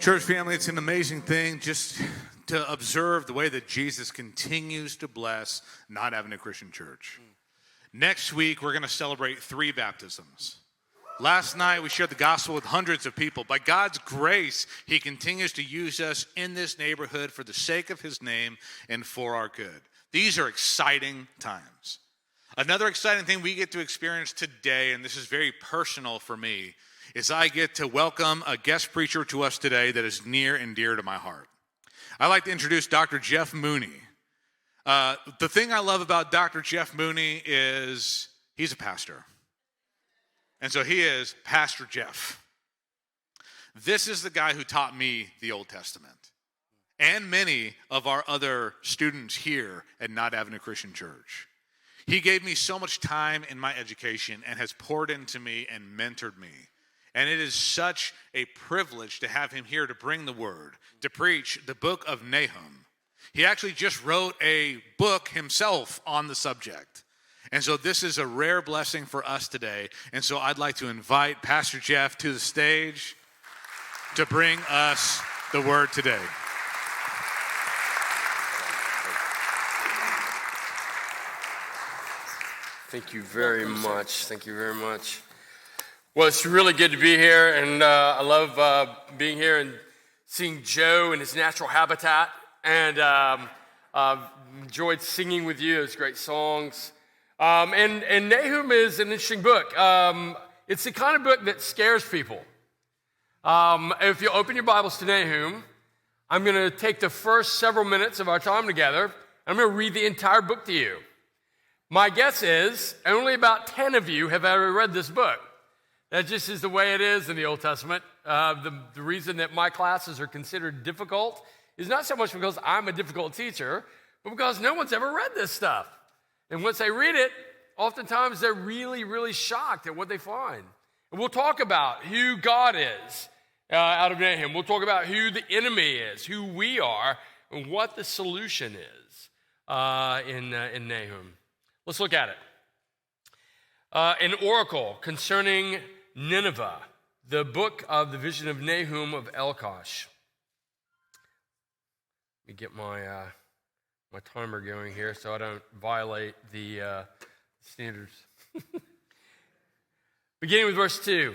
Church family, it's an amazing thing just to observe the way that Jesus continues to bless not having a Christian church. Next week, we're going to celebrate 3 baptisms. Last night, we shared the gospel with hundreds of people. By God's grace, he continues to use us in this neighborhood for the sake of his name and for our good. These are exciting times. Another exciting thing we get to experience today, and this is very personal for me, is I get to welcome a guest preacher to us today that is near and dear to my heart. I'd like to introduce Dr. Jeff Mooney. The thing I love about Dr. Jeff Mooney is he's a pastor. And so he is Pastor Jeff. This is the guy who taught me the Old Testament and many of our other students here at Not Having a Christian Church. He gave me so much time in my education and has poured into me and mentored me. And it is such a privilege to have him here to bring the word, to preach the book of Nahum. He actually just wrote a book himself on the subject. And so this is a rare blessing for us today. And so I'd like to invite Pastor Jeff to the stage to bring us the word today. Thank you very much. Thank you very much. Well, it's really good to be here, and I love being here and seeing Joe in his natural habitat, and enjoyed singing with you. It was great songs. And Nahum is an interesting book. It's the kind of book that scares people. If you open your Bibles to Nahum, I'm going to take the first several minutes of our time together, and I'm going to read the entire book to you. My guess is only about 10 of you have ever read this book. That just is the way it is in the Old Testament. The reason that my classes are considered difficult is not so much because I'm a difficult teacher, but because no one's ever read this stuff. And once they read it, oftentimes they're really, really shocked at what they find. And we'll talk about who God is out of Nahum. We'll talk about who the enemy is, who we are, and what the solution is in Nahum. Let's look at it. An oracle concerning Nineveh, the book of the vision of Nahum of Elkosh. Let me get my timer going here so I don't violate the standards. Beginning with verse 2.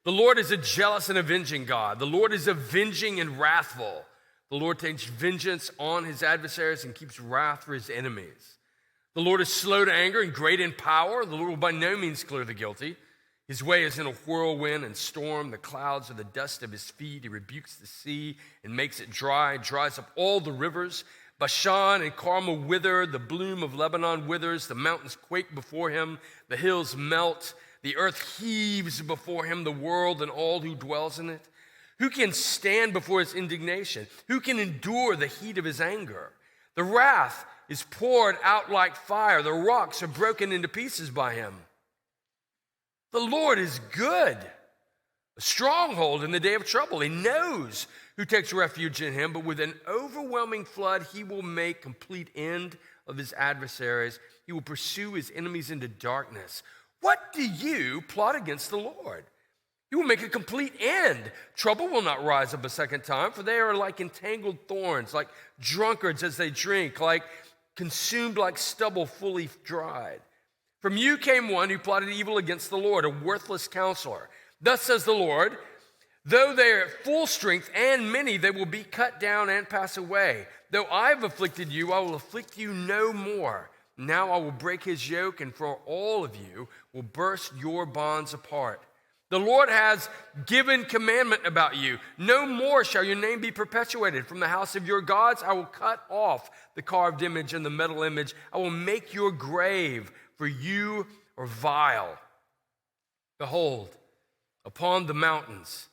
The Lord is a jealous and avenging God. The Lord is avenging and wrathful. The Lord takes vengeance on his adversaries and keeps wrath for his enemies. The Lord is slow to anger and great in power. The Lord will by no means clear the guilty. His way is in a whirlwind and storm. The clouds are the dust of his feet. He rebukes the sea and makes it dry, dries up all the rivers. Bashan and Carmel wither. The bloom of Lebanon withers. The mountains quake before him. The hills melt. The earth heaves before him, the world and all who dwells in it. Who can stand before his indignation? Who can endure the heat of his anger? The wrath is poured out like fire. The rocks are broken into pieces by him. The Lord is good, a stronghold in the day of trouble. He knows who takes refuge in him, but with an overwhelming flood, he will make complete end of his adversaries. He will pursue his enemies into darkness. What do you plot against the Lord? He will make a complete end. Trouble will not rise up a second time, for they are like entangled thorns, like drunkards as they drink, like consumed like stubble fully dried. From you came one who plotted evil against the Lord, a worthless counselor. Thus says the Lord, though they are at full strength and many, they will be cut down and pass away. Though I have afflicted you, I will afflict you no more. Now I will break his yoke, and for all of you will burst your bonds apart. The Lord has given commandment about you. No more shall your name be perpetuated. From the house of your gods I will cut off the carved image and the metal image. I will make your grave, for you are vile. Behold, upon the mountains,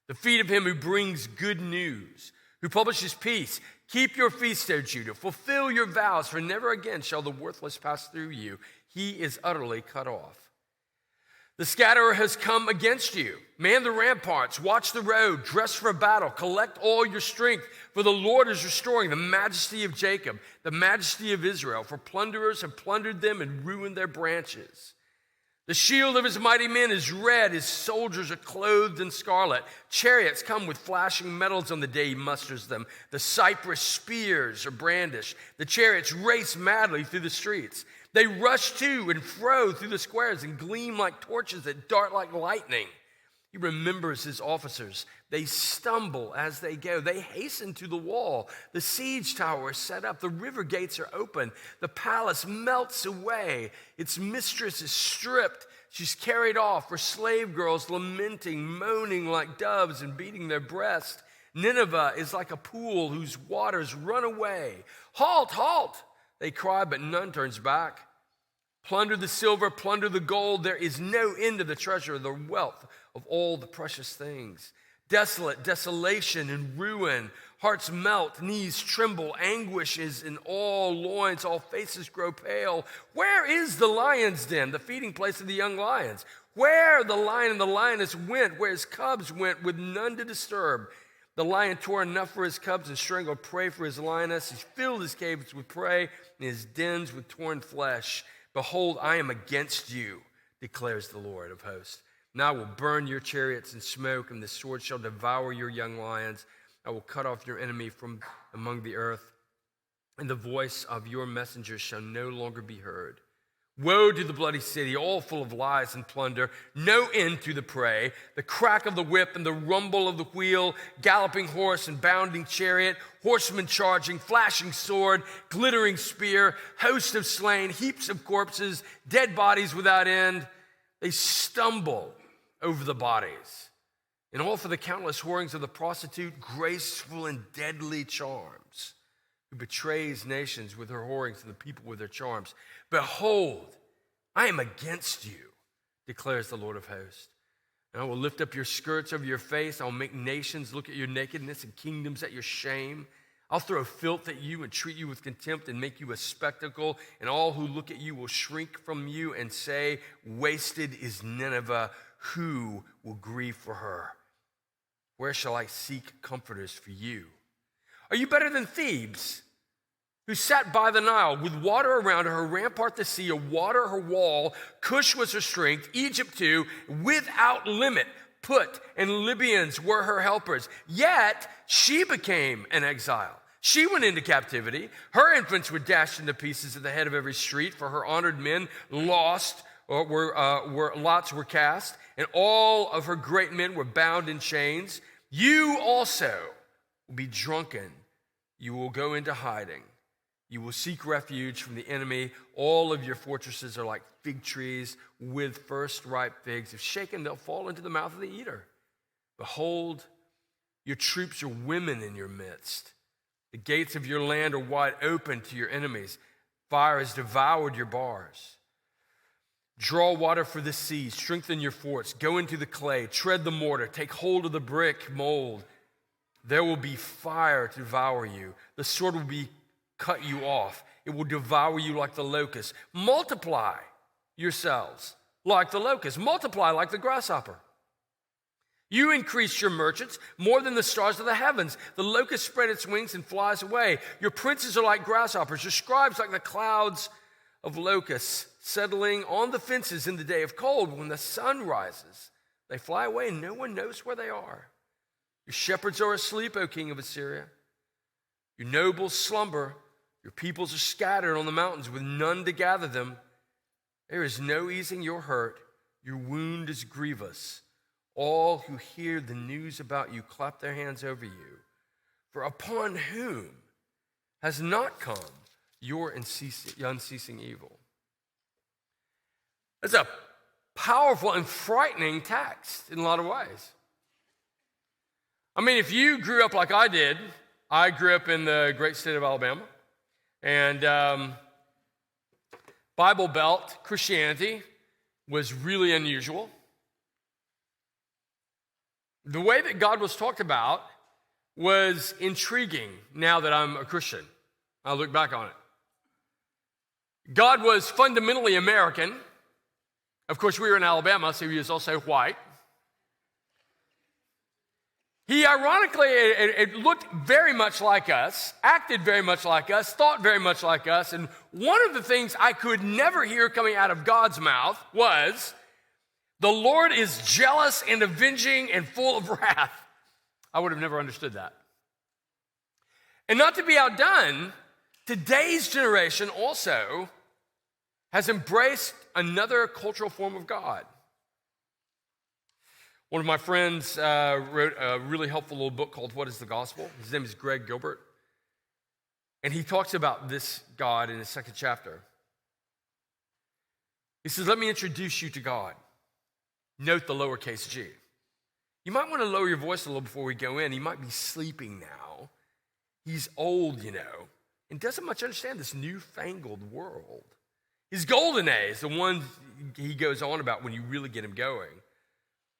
the feet of him who brings good news, who publishes peace. Keep your feast, O Judah. Fulfill your vows, for never again shall the worthless pass through you. He is utterly cut off. The scatterer has come against you. Man the ramparts, watch the road, dress for battle, collect all your strength, for the Lord is restoring the majesty of Jacob, the majesty of Israel, for plunderers have plundered them and ruined their branches. The shield of his mighty men is red. His soldiers are clothed in scarlet. Chariots come with flashing metals on the day he musters them. The cypress spears are brandished. The chariots race madly through the streets. They rush to and fro through the squares and gleam like torches that dart like lightning. He remembers his officers. They stumble as they go. They hasten to the wall. The siege tower is set up. The river gates are open. The palace melts away. Its mistress is stripped. She's carried off. Her slave girls lamenting, moaning like doves and beating their breast. Nineveh is like a pool whose waters run away. Halt, halt, they cry, but none turns back. Plunder the silver, plunder the gold. There is no end to the treasure, the wealth of all the precious things. Desolate, desolation and ruin. Hearts melt, knees tremble, anguish is in all loins, all faces grow pale. Where is the lion's den, the feeding place of the young lions? Where the lion and the lioness went, where his cubs went, with none to disturb. The lion tore enough for his cubs and strangled prey for his lioness. He filled his caves with prey and his dens with torn flesh. Behold, I am against you, declares the Lord of hosts. Now I will burn your chariots in smoke, and the sword shall devour your young lions. I will cut off your enemy from among the earth, and the voice of your messengers shall no longer be heard. Woe to the bloody city, all full of lies and plunder, no end to the prey, the crack of the whip and the rumble of the wheel, galloping horse and bounding chariot, horsemen charging, flashing sword, glittering spear, host of slain, heaps of corpses, dead bodies without end. They stumble over the bodies, and all for the countless whorings of the prostitute, graceful and deadly charms, who betrays nations with her whorings and the people with her charms. Behold, I am against you, declares the Lord of hosts. And I will lift up your skirts over your face. I will make nations look at your nakedness and kingdoms at your shame. I'll throw filth at you and treat you with contempt and make you a spectacle. And all who look at you will shrink from you and say, wasted is Nineveh. Who will grieve for her? Where shall I seek comforters for you? Are you better than Thebes, who sat by the Nile with water around her, her rampart the sea, a water her wall? Cush was her strength, Egypt too, without limit. Put and Libyans were her helpers. Yet she became an exile. She went into captivity. Her infants were dashed into pieces at the head of every street, for her honored men lost, lots were cast, and all of her great men were bound in chains. You also will be drunken. You will go into hiding. You will seek refuge from the enemy. All of your fortresses are like fig trees with first ripe figs. If shaken, they'll fall into the mouth of the eater. Behold, your troops are women in your midst. The gates of your land are wide open to your enemies. Fire has devoured your bars. Draw water for the sea, strengthen your forts, go into the clay, tread the mortar, take hold of the brick mold. There will be fire to devour you. The sword will cut you off. It will devour you like the locust. Multiply yourselves like the locust. Multiply like the grasshopper. You increase your merchants more than the stars of the heavens. The locust spread its wings and flies away. Your princes are like grasshoppers, your scribes like the clouds of locusts, settling on the fences in the day of cold. When the sun rises, they fly away and no one knows where they are. Your shepherds are asleep, O king of Assyria. Your nobles slumber. Your peoples are scattered on the mountains with none to gather them. There is no easing your hurt. Your wound is grievous. All who hear the news about you clap their hands over you. For upon whom has not come your unceasing evil? That's a powerful and frightening text in a lot of ways. I mean, if you grew up like I did, I grew up in the great state of Alabama, and Bible Belt Christianity was really unusual. The way that God was talked about was intriguing now that I'm a Christian. I look back on it. God was fundamentally American. Of course, we were in Alabama, so he was also white. He ironically, it looked very much like us, acted very much like us, thought very much like us. And one of the things I could never hear coming out of God's mouth was, the Lord is jealous and avenging and full of wrath. I would have never understood that. And not to be outdone, today's generation also has embraced another cultural form of God. One of my friends wrote a really helpful little book called What is the Gospel? His name is Greg Gilbert. And he talks about this God in his second chapter. He says, let me introduce you to God. Note the lowercase g. You might want to lower your voice a little before we go in. He might be sleeping now. He's old, and doesn't much understand this newfangled world. His golden days, the ones he goes on about when you really get him going,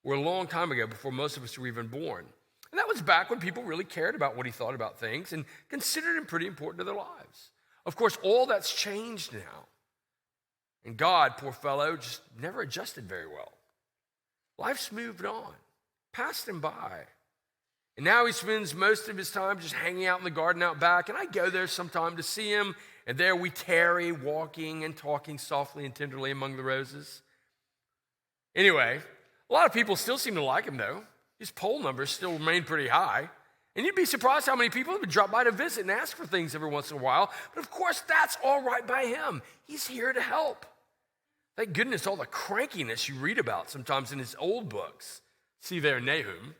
were a long time ago, before most of us were even born. And that was back when people really cared about what he thought about things and considered him pretty important to their lives. Of course, all that's changed now. And God, poor fellow, just never adjusted very well. Life's moved on, passed him by. And now he spends most of his time just hanging out in the garden out back. And I go there sometime to see him. And there we tarry, walking and talking softly and tenderly among the roses. Anyway, a lot of people still seem to like him, though. His poll numbers still remain pretty high. And you'd be surprised how many people would drop by to visit and ask for things every once in a while. But of course, that's all right by him. He's here to help. Thank goodness all the crankiness you read about sometimes in his old books. See there in Nahum.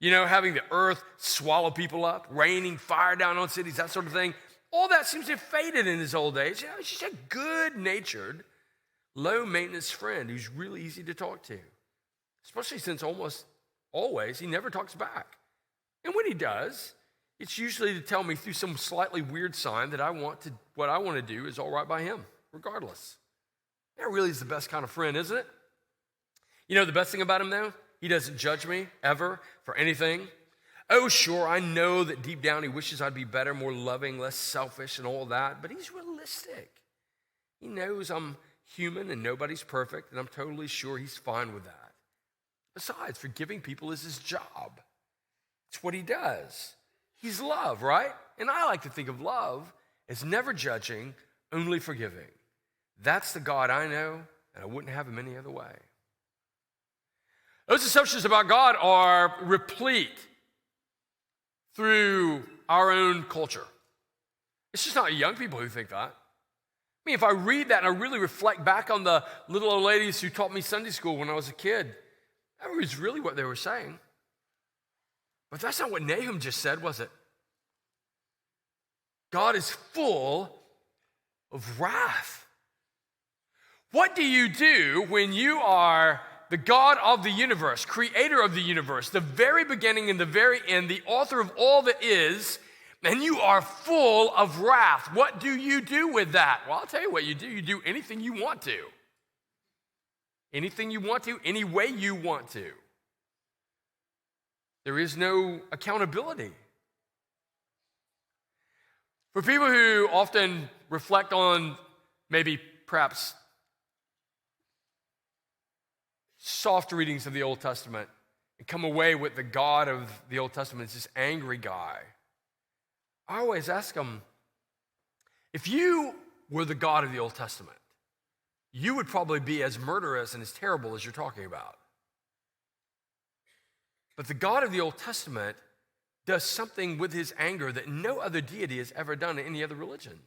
Having the earth swallow people up, raining fire down on cities, that sort of thing. All that seems to have faded in his old age. He's just a good-natured, low-maintenance friend who's really easy to talk to. Especially since almost always he never talks back. And when he does, it's usually to tell me through some slightly weird sign that what I want to do is all right by him, regardless. That really is the best kind of friend, isn't it? The best thing about him, though? He doesn't judge me, ever, for anything. Oh, sure, I know that deep down he wishes I'd be better, more loving, less selfish, and all that, but he's realistic. He knows I'm human and nobody's perfect, and I'm totally sure he's fine with that. Besides, forgiving people is his job. It's what he does. He's love, right? And I like to think of love as never judging, only forgiving. That's the God I know, and I wouldn't have him any other way. Those assumptions about God are replete through our own culture. It's just not young people who think that. If I read that and I really reflect back on the little old ladies who taught me Sunday school when I was a kid, that was really what they were saying. But that's not what Nahum just said, was it? God is full of wrath. What do you do when you are the God of the universe, creator of the universe, the very beginning and the very end, the author of all that is, and you are full of wrath? What do you do with that? Well, I'll tell you what you do. You do anything you want to. Anything you want to, any way you want to. There is no accountability. For people who often reflect on maybe perhaps soft readings of the Old Testament and come away with the God of the Old Testament as this angry guy, I always ask them, if you were the God of the Old Testament, you would probably be as murderous and as terrible as you're talking about. But the God of the Old Testament does something with his anger that no other deity has ever done in any other religion.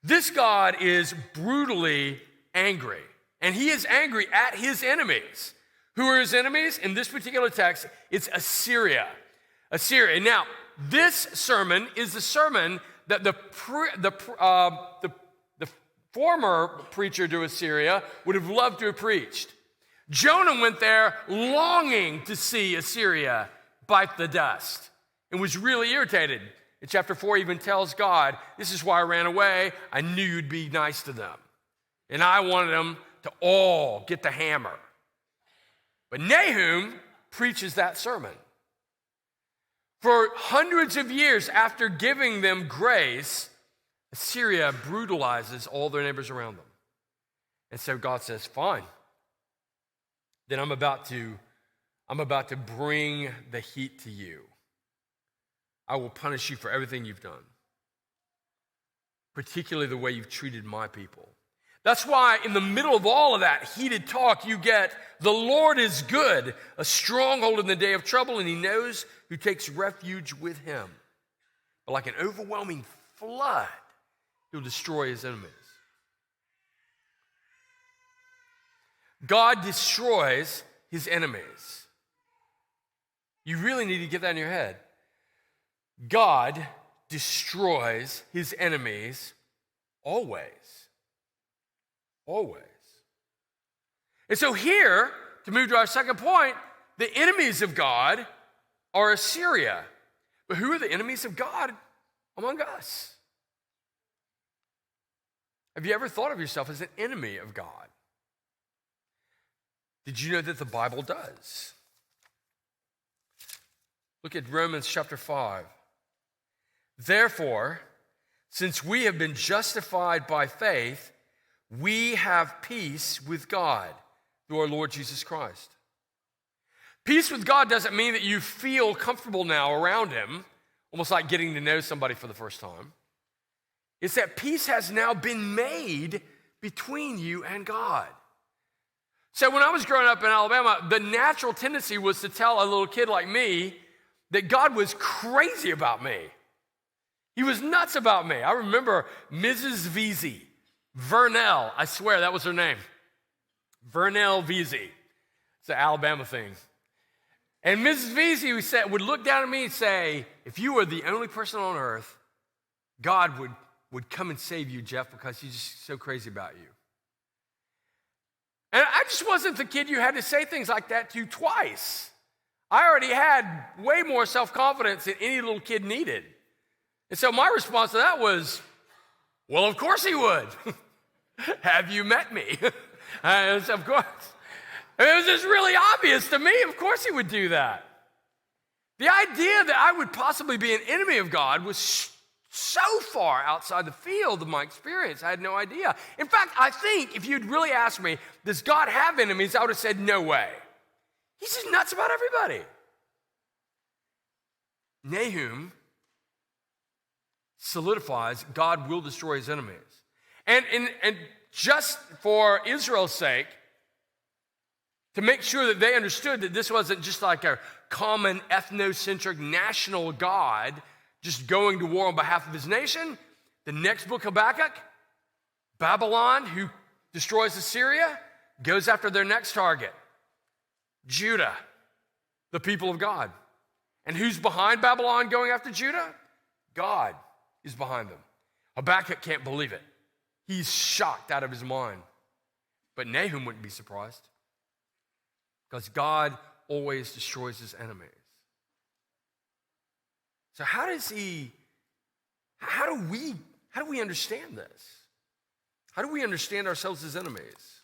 This God is brutally angry, and he is angry at his enemies. Who are his enemies? In this particular text, it's Assyria. Assyria. Now, this sermon is the sermon that the former preacher to Assyria would have loved to have preached. Jonah went there longing to see Assyria bite the dust and was really irritated. In chapter 4, he even tells God, this is why I ran away. I knew you'd be nice to them. And I wanted them to all get the hammer. But Nahum preaches that sermon. For hundreds of years after giving them grace, Assyria brutalizes all their neighbors around them. And so God says, fine. Then I'm about to I'm about to bring the heat to you. I will punish you for everything you've done, particularly the way you've treated my people. That's why in the middle of all of that heated talk, you get, the Lord is good, a stronghold in the day of trouble, and he knows who takes refuge with him. But like an overwhelming flood, he'll destroy his enemies. God destroys his enemies. You really need to get that in your head. God destroys his enemies always. Always. And so here, to move to our second point, the enemies of God are Assyria. But who are the enemies of God among us? Have you ever thought of yourself as an enemy of God? Did you know that the Bible does? Look at Romans chapter 5. Therefore, since we have been justified by faith, we have peace with God through our Lord Jesus Christ. Peace with God doesn't mean that you feel comfortable now around him, almost like getting to know somebody for the first time. It's that peace has now been made between you and God. So when I was growing up in Alabama, the natural tendency was to tell a little kid like me that God was crazy about me. He was nuts about me. I remember Mrs. Veazey, Vernell, I swear that was her name. Vernell Veazey. It's an Alabama thing. And Mrs. Veazey would look down at me and say, if you were the only person on earth, God would come and save you, Jeff, because he's just so crazy about you. And I just wasn't the kid you had to say things like that to twice. I already had way more self-confidence than any little kid needed. And so my response to that was, well, of course he would. Have you met me? Of course. It was just really obvious to me. Of course he would do that. The idea that I would possibly be an enemy of God was so far outside the field of my experience. I had no idea. In fact, I think if you'd really asked me, does God have enemies? I would have said, no way. He's just nuts about everybody. Nahum solidifies God will destroy his enemies. And just for Israel's sake, to make sure that they understood that this wasn't just like a common ethnocentric national God just going to war on behalf of his nation, the next book, Habakkuk, Babylon, who destroys Assyria, goes after their next target, Judah, the people of God. And who's behind Babylon going after Judah? God is behind them. Habakkuk can't believe it. He's shocked out of his mind. But Nahum wouldn't be surprised, because God always destroys his enemies. So how do we understand this? How do we understand ourselves as enemies?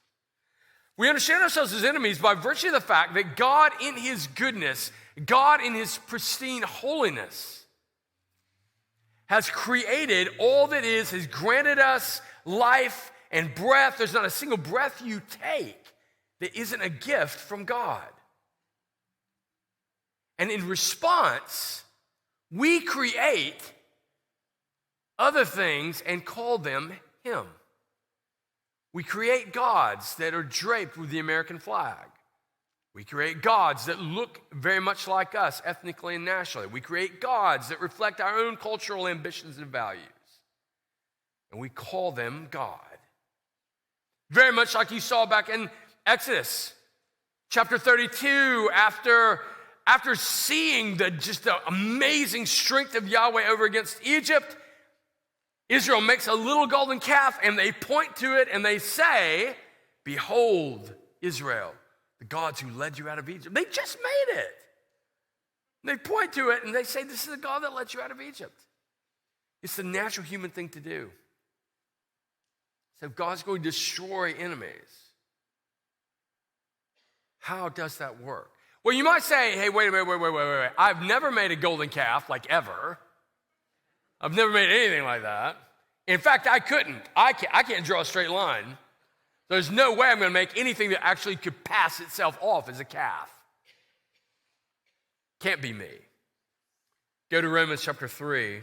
We understand ourselves as enemies by virtue of the fact that God in his goodness, God in his pristine holiness, has created all that is, has granted us life and breath. There's not a single breath you take that isn't a gift from God. And in response, we create other things and call them him. We create gods that are draped with the American flag. We create gods that look very much like us ethnically and nationally. We create gods that reflect our own cultural ambitions and values. And we call them God. Very much like you saw back in Exodus chapter 32, after seeing the amazing strength of Yahweh over against Egypt, Israel makes a little golden calf and they point to it and they say, behold, Israel, the gods who led you out of Egypt. They just made it. They point to it and they say, this is the God that led you out of Egypt. It's the natural human thing to do. So if God's going to destroy enemies, how does that work? Well, you might say, hey, wait a minute. I've never made a golden calf, like ever. I've never made anything like that. In fact, I couldn't. I can't draw a straight line. There's no way I'm going to make anything that actually could pass itself off as a calf. Can't be me. Go to Romans chapter 3.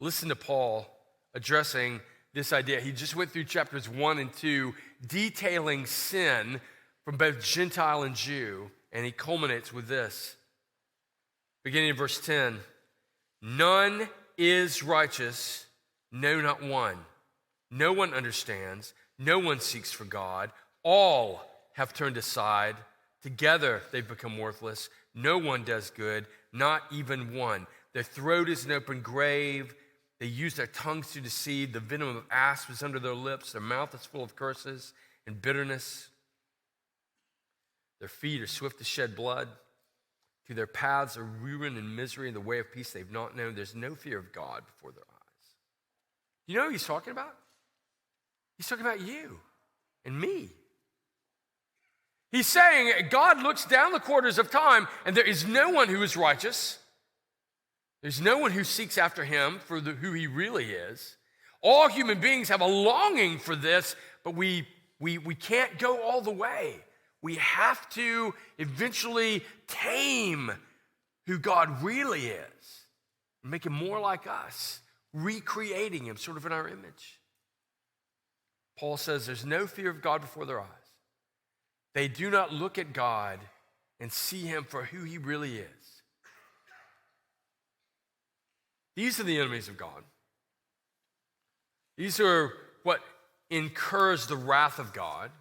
Listen to Paul addressing this idea. He just went through chapters 1 and 2, detailing sin from both Gentile and Jew, and he culminates with this. Beginning in verse 10, none is righteous, no, not one. No one understands, no one seeks for God. All have turned aside. Together they've become worthless. No one does good, not even one. Their throat is an open grave. They use their tongues to deceive. The venom of asp is under their lips. Their mouth is full of curses and bitterness. Their feet are swift to shed blood. Through their paths are ruin and misery, and the way of peace they've not known. There's no fear of God before their eyes. You know who he's talking about? He's talking about you and me. He's saying God looks down the quarters of time, and there is no one who is righteous. There's no one who seeks after him for who he really is. All human beings have a longing for this, but we can't go all the way. We have to eventually tame who God really is, make him more like us, recreating him sort of in our image. Paul says there's no fear of God before their eyes. They do not look at God and see him for who he really is. These are the enemies of God. These are what incurs the wrath of God.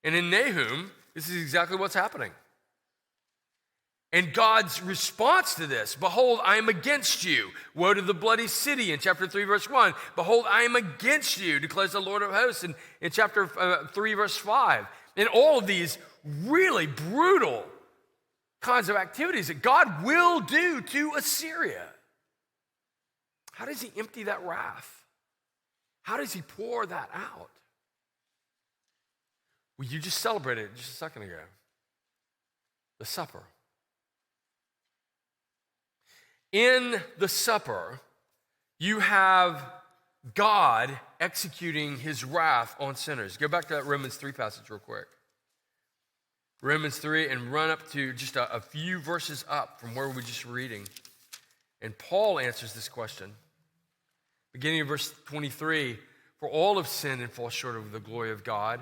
And in Nahum, this is exactly what's happening. And God's response to this, behold, I am against you. Woe to the bloody city in chapter 3, verse 1. Behold, I am against you, declares the Lord of hosts in chapter 3, verse 5. And all of these really brutal kinds of activities that God will do to Assyria. How does he empty that wrath? How does he pour that out? Well, you just celebrated it just a second ago. The supper. In the supper, you have God executing his wrath on sinners. Go back to that Romans 3 passage real quick. Romans 3, and run up to just a few verses up from where we're just reading. And Paul answers this question. Beginning in verse 23, for all have sinned and fall short of the glory of God,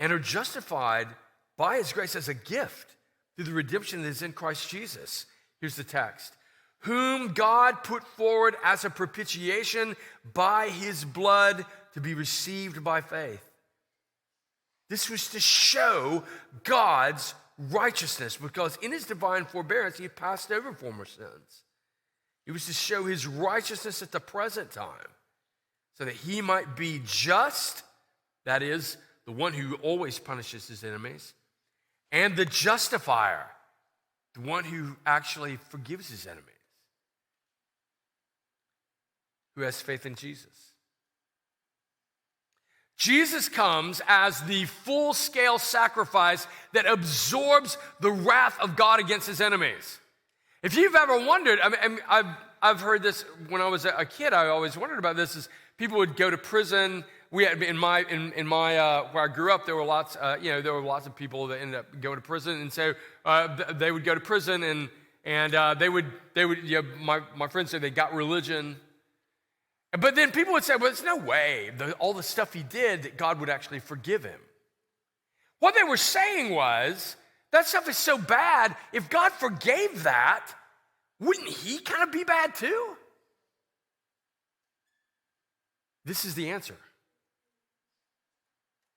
and are justified by his grace as a gift through the redemption that is in Christ Jesus. Here's the text. Whom God put forward as a propitiation by his blood to be received by faith. This was to show God's righteousness, because in his divine forbearance he passed over former sins. It was to show his righteousness at the present time, so that he might be just, that is, the one who always punishes his enemies, and the justifier, the one who actually forgives his enemies, who has faith in Jesus. Jesus comes as the full-scale sacrifice that absorbs the wrath of God against his enemies. If you've ever wondered, I've heard this when I was a kid. I always wondered about this. Is people would go to prison. We had in my where I grew up, there were lots of people that ended up going to prison, and so they would go to prison, and they would my friends said they got religion. But then people would say, well, there's no way all the stuff he did that God would actually forgive him. What they were saying was, that stuff is so bad, if God forgave that, wouldn't he kind of be bad too? This is the answer.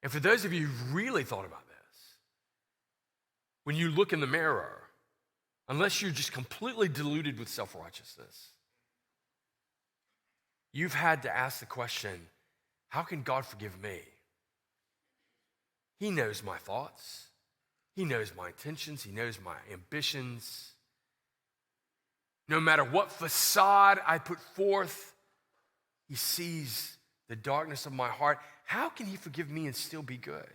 And for those of you who've really thought about this, when you look in the mirror, unless you're just completely deluded with self-righteousness, you've had to ask the question, how can God forgive me? He knows my thoughts. He knows my intentions. He knows my ambitions. No matter what facade I put forth, he sees the darkness of my heart. How can he forgive me and still be good?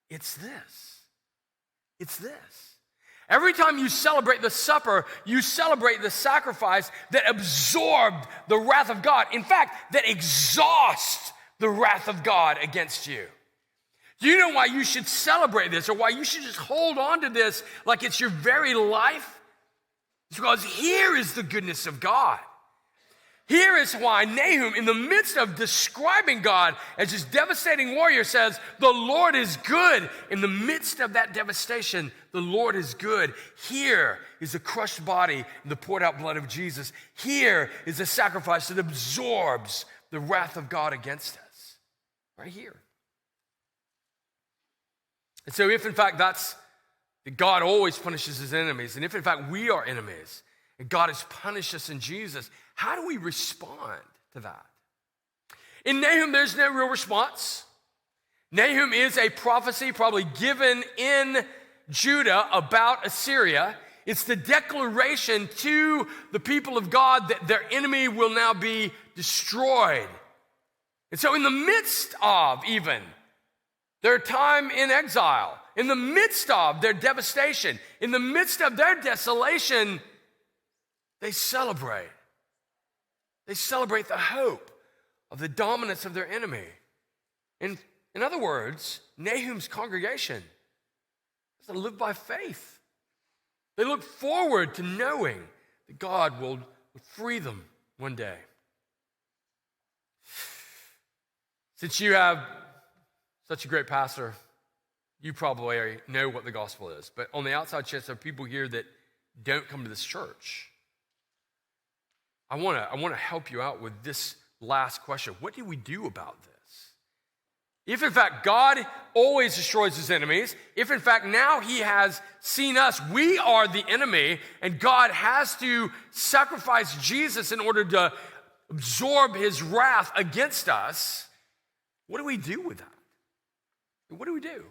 It's this. It's this. Every time you celebrate the supper, you celebrate the sacrifice that absorbed the wrath of God. In fact, that exhausts the wrath of God against you. Do you know why you should celebrate this or why you should just hold on to this like it's your very life? It's because here is the goodness of God. Here is why Nahum, in the midst of describing God as this devastating warrior, says, the Lord is good. In the midst of that devastation, the Lord is good. Here is the crushed body and the poured out blood of Jesus. Here is the sacrifice that absorbs the wrath of God against us. Right here. And so if in fact that God always punishes his enemies, and if in fact we are enemies, and God has punished us in Jesus, how do we respond to that? In Nahum, there's no real response. Nahum is a prophecy probably given in Judah about Assyria. It's the declaration to the people of God that their enemy will now be destroyed. And so in the midst of even their time in exile, in the midst of their devastation, in the midst of their desolation, they celebrate. They celebrate the hope of the dominance of their enemy. In other words, Nahum's congregation has to live by faith. They look forward to knowing that God will free them one day. Since you have such a great pastor, you probably already know what the gospel is. But on the outside chance, there are people here that don't come to this church. I want to help you out with this last question. What do we do about this? If in fact God always destroys his enemies, if in fact now he has seen us, we are the enemy, and God has to sacrifice Jesus in order to absorb his wrath against us, what do we do with that? What do we do?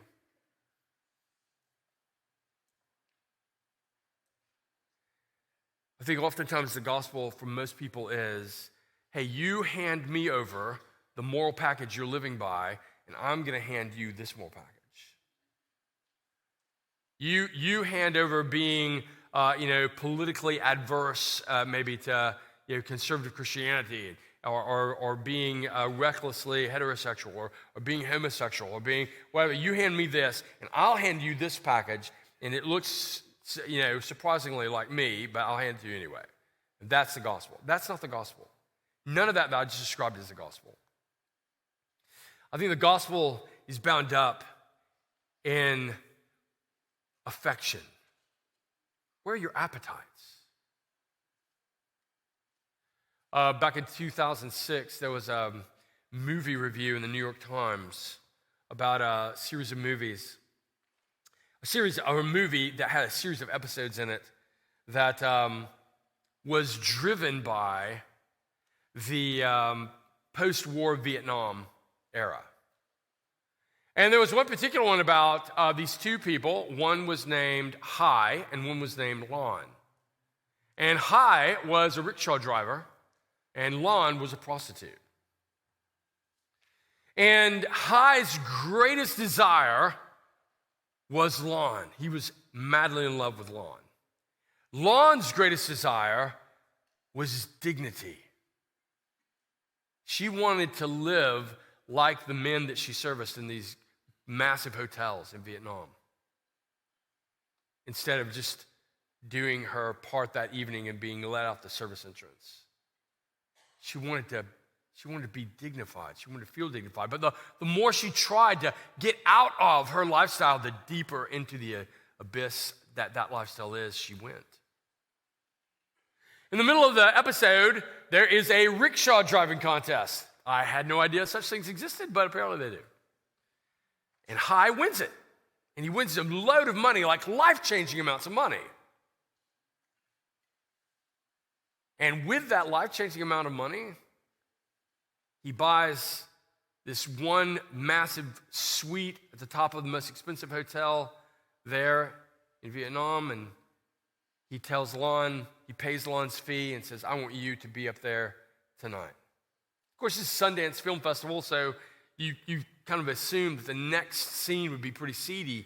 I think oftentimes the gospel for most people is, hey, you hand me over the moral package you're living by, and I'm going to hand you this moral package. You hand over being, politically adverse, maybe to conservative Christianity, or being recklessly heterosexual, or being homosexual, or being whatever. You hand me this, and I'll hand you this package, and it looks surprisingly like me, but I'll hand it to you anyway. That's the gospel. That's not the gospel. None of that I just described as the gospel. I think the gospel is bound up in affection. Where are your appetites? Back in 2006, there was a movie review in the New York Times about a series of movies. A movie that had a series of episodes in it that was driven by the post-war Vietnam era. And there was one particular one about these two people. One was named Hai and one was named Lon. And Hai was a rickshaw driver and Lon was a prostitute. And Hai's greatest desire was Lon. He was madly in love with Lon. Lon's greatest desire was his dignity. She wanted to live like the men that she serviced in these massive hotels in Vietnam, instead of just doing her part that evening and being let out the service entrance. She wanted to be dignified. She wanted to feel dignified. But the more she tried to get out of her lifestyle, the deeper into the abyss that lifestyle is, she went. In the middle of the episode, there is a rickshaw driving contest. I had no idea such things existed, but apparently they do. And Hai wins it. And he wins a load of money, like life-changing amounts of money. And with that life-changing amount of money, he buys this one massive suite at the top of the most expensive hotel there in Vietnam, and he tells Lon, he pays Lon's fee and says, I want you to be up there tonight. Of course, this is Sundance Film Festival, so you kind of assume that the next scene would be pretty seedy,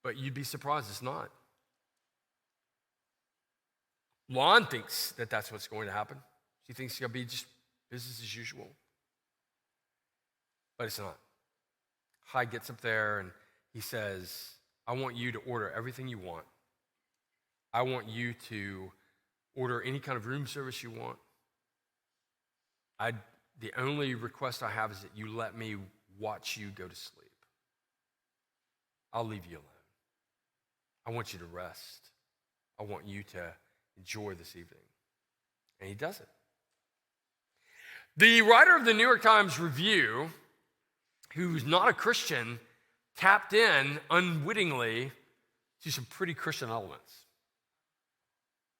but you'd be surprised it's not. Lon thinks that that's what's going to happen. She thinks it's going to be just business as usual. But it's not. Hai gets up there and he says, I want you to order everything you want. I want you to order any kind of room service you want. The only request I have is that you let me watch you go to sleep. I'll leave you alone. I want you to rest. I want you to enjoy this evening. And he does it. The writer of the New York Times Review, who's not a Christian, tapped in unwittingly to some pretty Christian elements.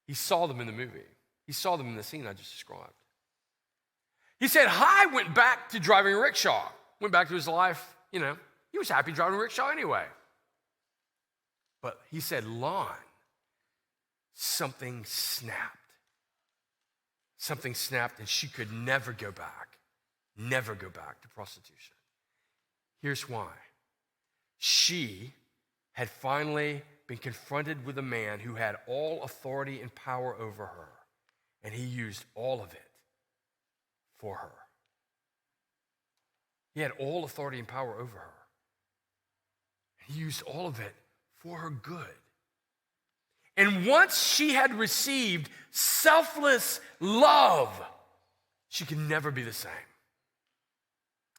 He saw them in the movie. He saw them in the scene I just described. He said Hai went back to driving a rickshaw, went back to his life, he was happy driving a rickshaw anyway. But he said, Lon, something snapped. Something snapped and she could never go back to prostitution. Here's why. She had finally been confronted with a man who had all authority and power over her, and he used all of it for her. He had all authority and power over her. He used all of it for her good. And once she had received selfless love, she could never be the same.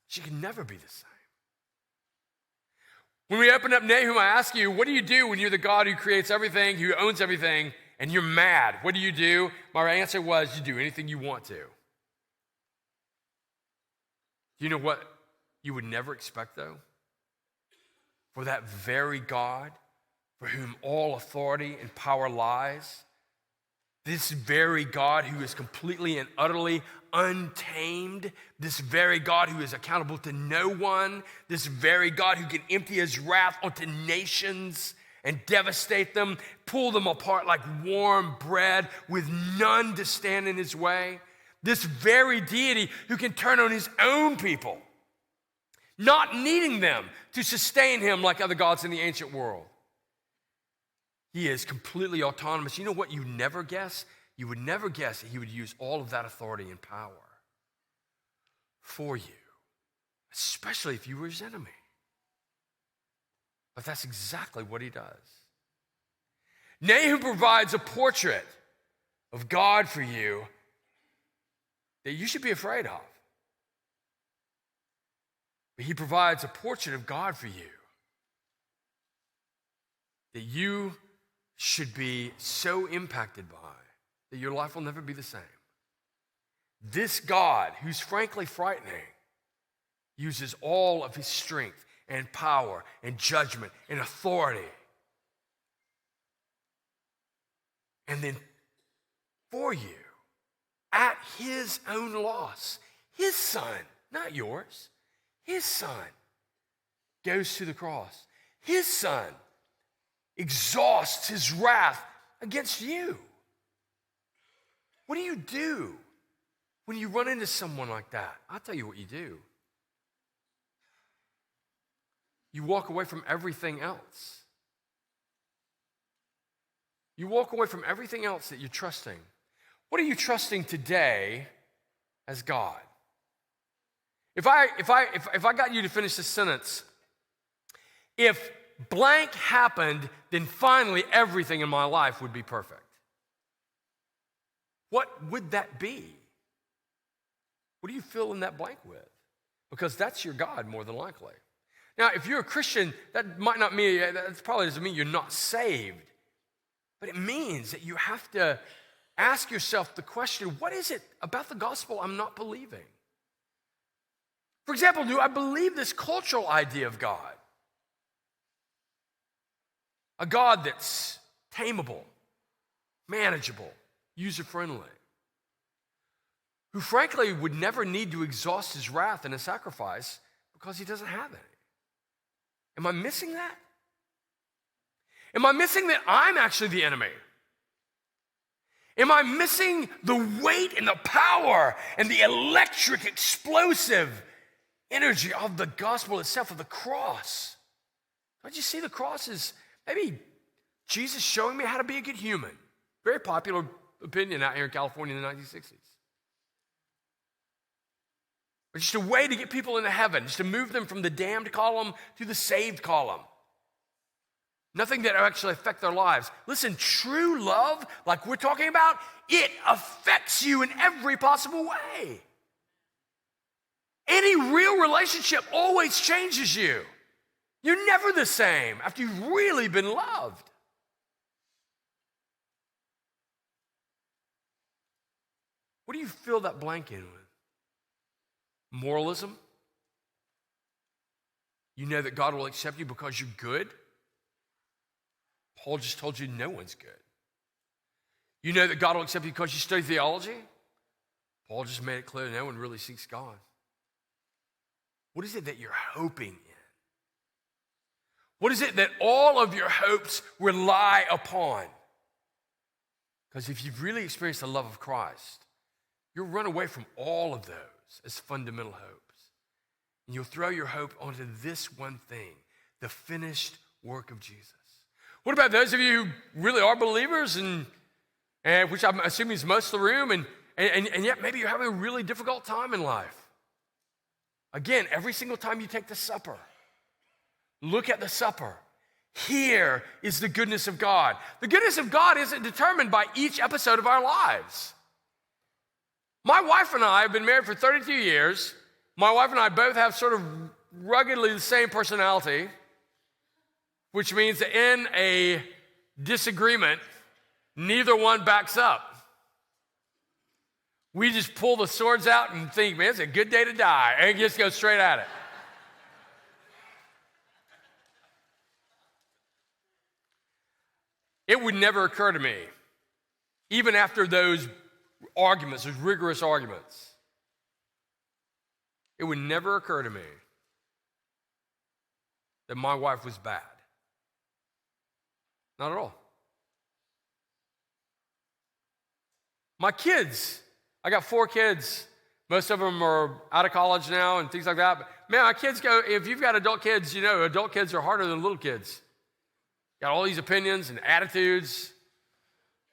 She could never be the same. When we open up Nahum, I ask you, what do you do when you're the God who creates everything, who owns everything, and you're mad? What do you do? My answer was, you do anything you want to. You know what you would never expect, though? For that very God for whom all authority and power lies, this very God who is completely and utterly untamed, this very God who is accountable to no one, this very God who can empty his wrath onto nations and devastate them, pull them apart like warm bread with none to stand in his way, this very deity who can turn on his own people, not needing them to sustain him like other gods in the ancient world. He is completely autonomous. You know what you never guess? You would never guess that he would use all of that authority and power for you, especially if you were his enemy. But that's exactly what he does. Nahum provides a portrait of God for you that you should be afraid of. But he provides a portrait of God for you that you should be so impacted by that your life will never be the same. This God, who's frankly frightening, uses all of his strength and power and judgment and authority. And then for you, at his own loss, his son, not yours, his son goes to the cross. His son exhausts his wrath against you. What do you do when you run into someone like that? I'll tell you what you do. You walk away from everything else. You walk away from everything else that you're trusting. What are you trusting today as God? If I got you to finish this sentence, if blank happened, then finally everything in my life would be perfect. What would that be? What do you fill in that blank with? Because that's your God more than likely. Now, if you're a Christian, that might not mean, that probably doesn't mean you're not saved. But it means that you have to ask yourself the question, what is it about the gospel I'm not believing? For example, do I believe this cultural idea of God? A God that's tameable, manageable, user-friendly, who frankly would never need to exhaust his wrath in a sacrifice because he doesn't have any. Am I missing that? Am I missing that I'm actually the enemy? Am I missing the weight and the power and the electric, explosive energy of the gospel itself, of the cross? Don't you see the cross as maybe Jesus showing me how to be a good human? Very popular opinion out here in California in the 1960s. Or just a way to get people into heaven, just to move them from the damned column to the saved column. Nothing that actually affect their lives. Listen, true love, like we're talking about, it affects you in every possible way. Any real relationship always changes you. You're never the same after you've really been loved. What do you fill that blank in with? Moralism? You know that God will accept you because you're good? Paul just told you no one's good. You know that God will accept you because you study theology? Paul just made it clear no one really seeks God. What is it that you're hoping in? What is it that all of your hopes rely upon? Because if you've really experienced the love of Christ, you'll run away from all of those as fundamental hopes. And you'll throw your hope onto this one thing, the finished work of Jesus. What about those of you who really are believers, and which I'm assuming is most of the room, and yet maybe you're having a really difficult time in life? Again, every single time you take the supper, look at the supper. Here is the goodness of God. The goodness of God isn't determined by each episode of our lives. My wife and I have been married for 32 years. My wife and I both have sort of ruggedly the same personality, which means that in a disagreement, neither one backs up. We just pull the swords out and think, man, it's a good day to die, and just go straight at it. It would never occur to me, even after those arguments, those rigorous arguments, it would never occur to me that my wife was bad. Not at all. My kids, I got 4 kids. Most of them are out of college now and things like that. But man, my kids go, if you've got adult kids, you know adult kids are harder than little kids. Got all these opinions and attitudes.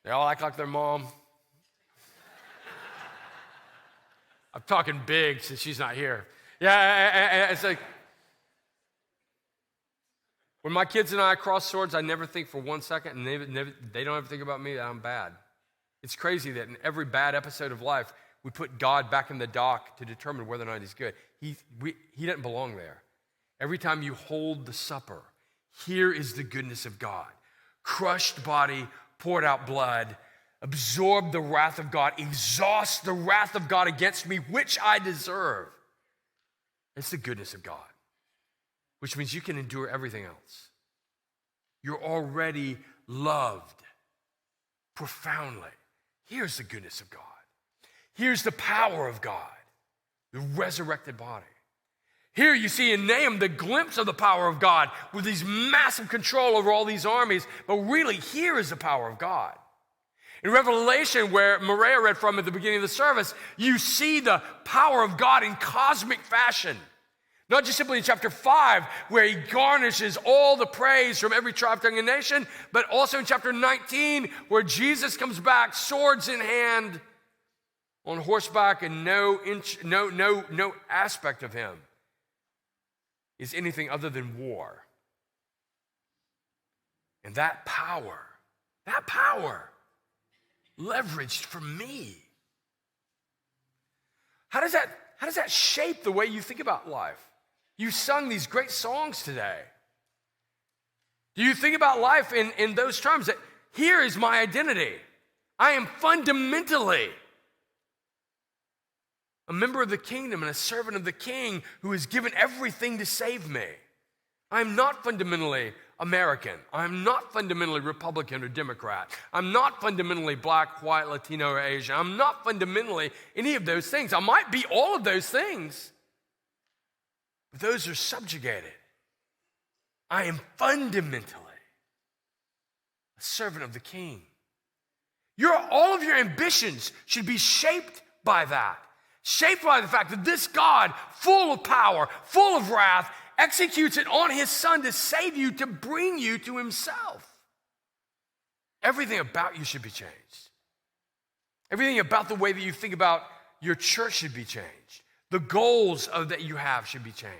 They all act like their mom. I'm talking big since she's not here. Yeah, it's like, when my kids and I cross swords, I never think for 1 second, and they don't ever think about me that I'm bad. It's crazy that in every bad episode of life, we put God back in the dock to determine whether or not he's good. He doesn't belong there. Every time you hold the supper, here is the goodness of God. Crushed body, poured out blood, absorb the wrath of God, exhaust the wrath of God against me, which I deserve. It's the goodness of God, which means you can endure everything else. You're already loved profoundly. Here's the goodness of God. Here's the power of God, the resurrected body. Here you see in Nahum the glimpse of the power of God with these massive control over all these armies, but really here is the power of God. In Revelation, where Maria read from at the beginning of the service, you see the power of God in cosmic fashion. Not just simply in chapter 5, where he garnishes all the praise from every tribe, tongue, and nation, but also in chapter 19, where Jesus comes back, swords in hand, on horseback, and no aspect of him is anything other than war. And that power, leveraged for me. How does that shape the way you think about life? You sung these great songs today. Do you think about life in those terms, that here is my identity? I am fundamentally a member of the kingdom and a servant of the king who has given everything to save me. I'm not fundamentally American. I'm not fundamentally Republican or Democrat. I'm not fundamentally black, white, Latino, or Asian. I'm not fundamentally any of those things. I might be all of those things, but those are subjugated. I am fundamentally a servant of the king. All of your ambitions should be shaped by that. Shaped by the fact that this God, full of power, full of wrath, executes it on his son to save you, to bring you to himself. Everything about you should be changed. Everything about the way that you think about your church should be changed. The goals that you have should be changed.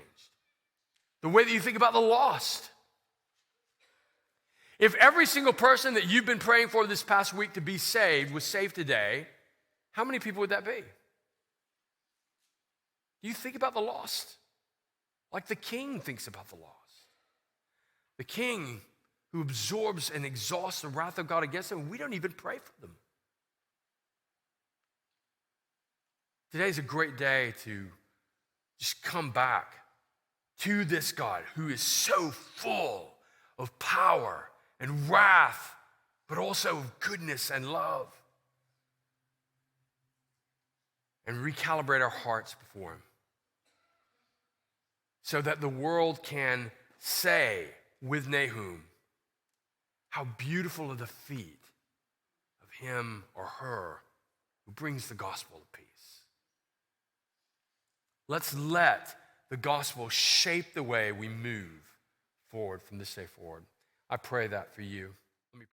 The way that you think about the lost. If every single person that you've been praying for this past week to be saved was saved today, how many people would that be? You think about the lost like the king thinks about the lost. The king who absorbs and exhausts the wrath of God against them, we don't even pray for them. Today's a great day to just come back to this God who is so full of power and wrath, but also of goodness and love. And recalibrate our hearts before him so that the world can say with Nahum, how beautiful are the feet of him or her who brings the gospel of peace. Let's let the gospel shape the way we move forward from this day forward. I pray that for you.